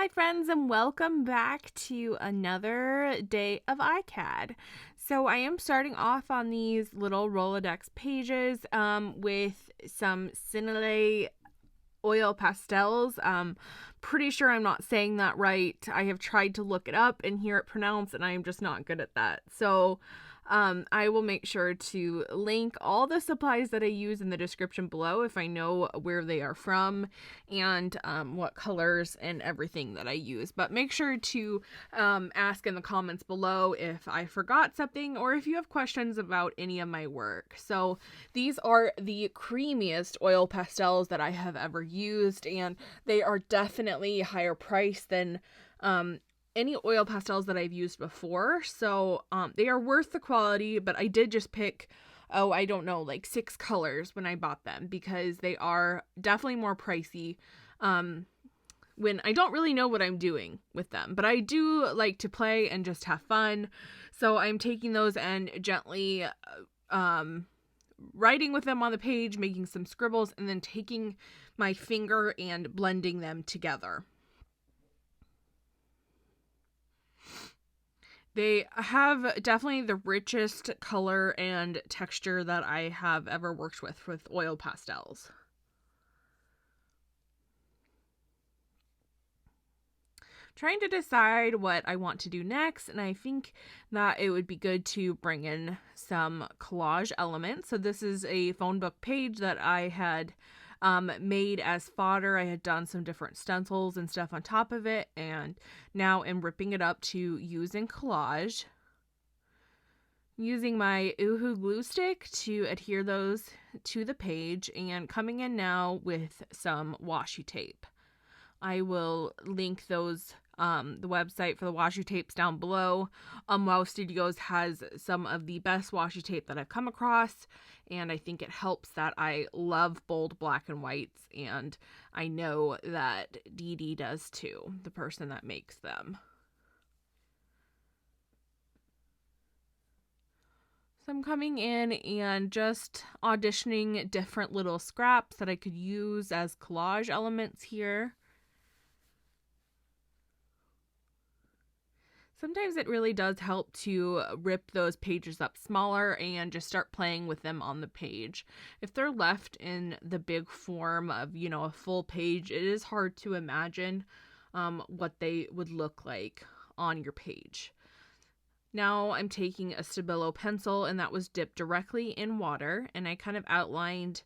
Hi friends, and welcome back to another day of ICAD. So I am starting off on these little Rolodex pages with some Sennelier Oil Pastels. Pretty sure I'm not saying that right. I have tried to look it up and hear it pronounced, and I am just not good at that. So I will make sure to link all the supplies that I use in the description below if I know where they are from and what colors and everything that I use. But make sure to ask in the comments below if I forgot something or if you have questions about any of my work. So these are the creamiest oil pastels that I have ever used, and they are definitely higher priced than any oil pastels that I've used before. So they are worth the quality, but I did just pick, like 6 colors when I bought them because they are definitely more pricey when I don't really know what I'm doing with them. But I do like to play and just have fun. So I'm taking those and gently writing with them on the page, making some scribbles, and then taking my finger and blending them together. They have definitely the richest color and texture that I have ever worked with oil pastels. Trying to decide what I want to do next, and I think that it would be good to bring in some collage elements. So this is a phone book page that I had made as fodder. I had done some different stencils and stuff on top of it, and now I'm ripping it up to use in collage. Using my Uhu glue stick to adhere those to the page, and coming in now with some washi tape. I will link those the website for the washi tapes down below. Wow Studios has some of the best washi tape that I've come across, and I think it helps that I love bold black and whites, and I know that Dee Dee does too, the person that makes them. So I'm coming in and just auditioning different little scraps that I could use as collage elements here. Sometimes it really does help to rip those pages up smaller and just start playing with them on the page. If they're left in the big form of, a full page, it is hard to imagine what they would look like on your page. Now I'm taking a Stabilo pencil, and that was dipped directly in water, and I kind of outlined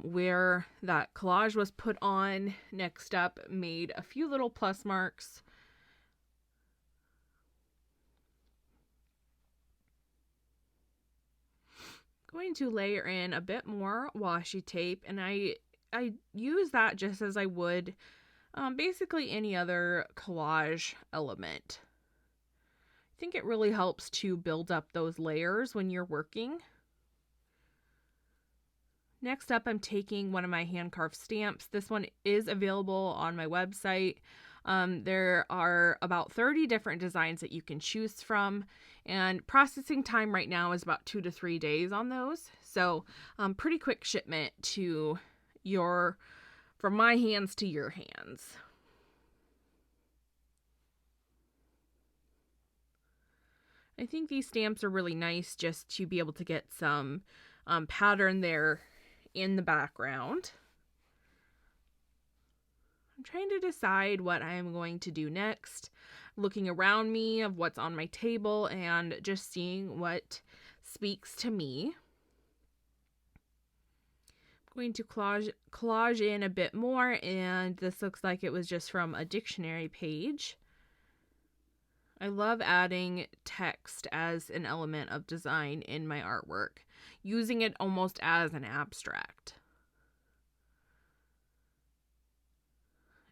where that collage was put on. Next up, made a few little plus marks. Going to layer in a bit more washi tape, and I use that just as I would basically any other collage element. I think it really helps to build up those layers when you're working. Next up, I'm taking one of my hand-carved stamps. This one is available on my website. There are about 30 different designs that you can choose from, and processing time right now is about 2 to 3 days on those. So pretty quick shipment from my hands to your hands. I think these stamps are really nice just to be able to get some pattern there in the background. I'm trying to decide what I am going to do next, looking around me of what's on my table and just seeing what speaks to me. I'm going to collage in a bit more, and this looks like it was just from a dictionary page. I love adding text as an element of design in my artwork, using it almost as an abstract.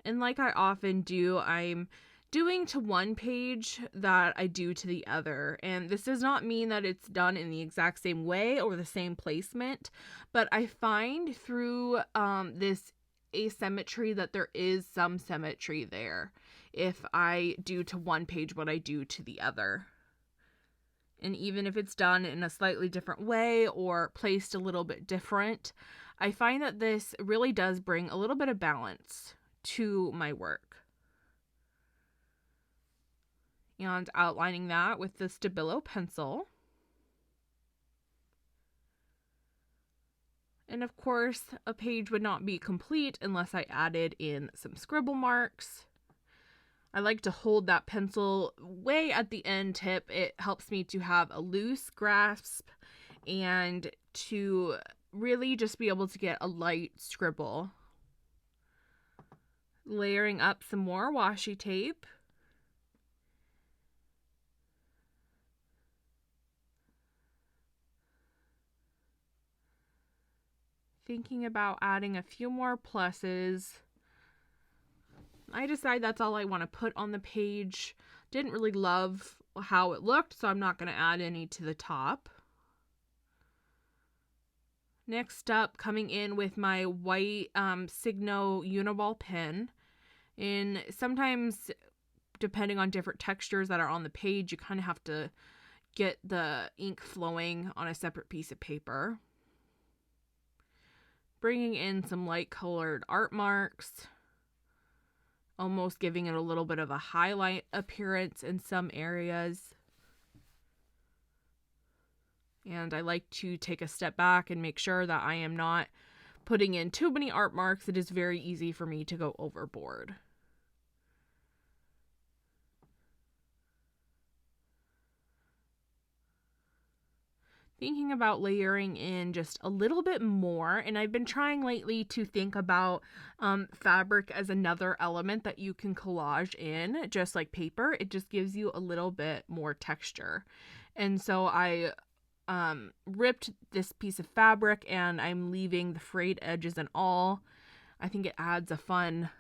And like I often do, I'm doing to one page that I do to the other. And this does not mean that it's done in the exact same way or the same placement, but I find through this asymmetry that there is some symmetry there if I do to one page what I do to the other. And even if it's done in a slightly different way or placed a little bit different, I find that this really does bring a little bit of balance to my work. and outlining that with the Stabilo pencil. And of course, a page would not be complete unless I added in some scribble marks. I like to hold that pencil way at the end tip. It helps me to have a loose grasp and to really just be able to get a light scribble. Layering up some more washi tape. Thinking about adding a few more pluses. I decide that's all I want to put on the page. Didn't really love how it looked, so I'm not going to add any to the top. Next up, coming in with my white Signo Uniball pen. And sometimes, depending on different textures that are on the page, you kind of have to get the ink flowing on a separate piece of paper. Bringing in some light colored art marks. Almost giving it a little bit of a highlight appearance in some areas. And I like to take a step back and make sure that I am not putting in too many art marks. It is very easy for me to go overboard. Thinking about layering in just a little bit more, and I've been trying lately to think about fabric as another element that you can collage in, just like paper. It just gives you a little bit more texture. And so I ripped this piece of fabric and I'm leaving the frayed edges and all. I think it adds a fun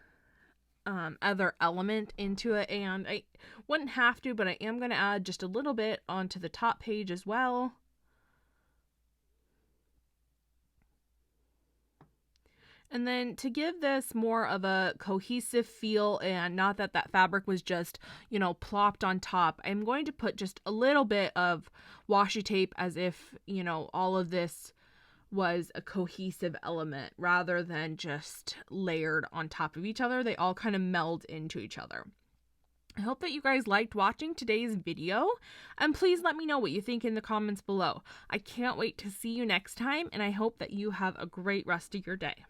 other element into it, and I wouldn't have to, but I am going to add just a little bit onto the top page as well. And then to give this more of a cohesive feel, and not that that fabric was just, plopped on top, I'm going to put just a little bit of washi tape as if, all of this was a cohesive element rather than just layered on top of each other. They all kind of meld into each other. I hope that you guys liked watching today's video, and please let me know what you think in the comments below. I can't wait to see you next time, and I hope that you have a great rest of your day.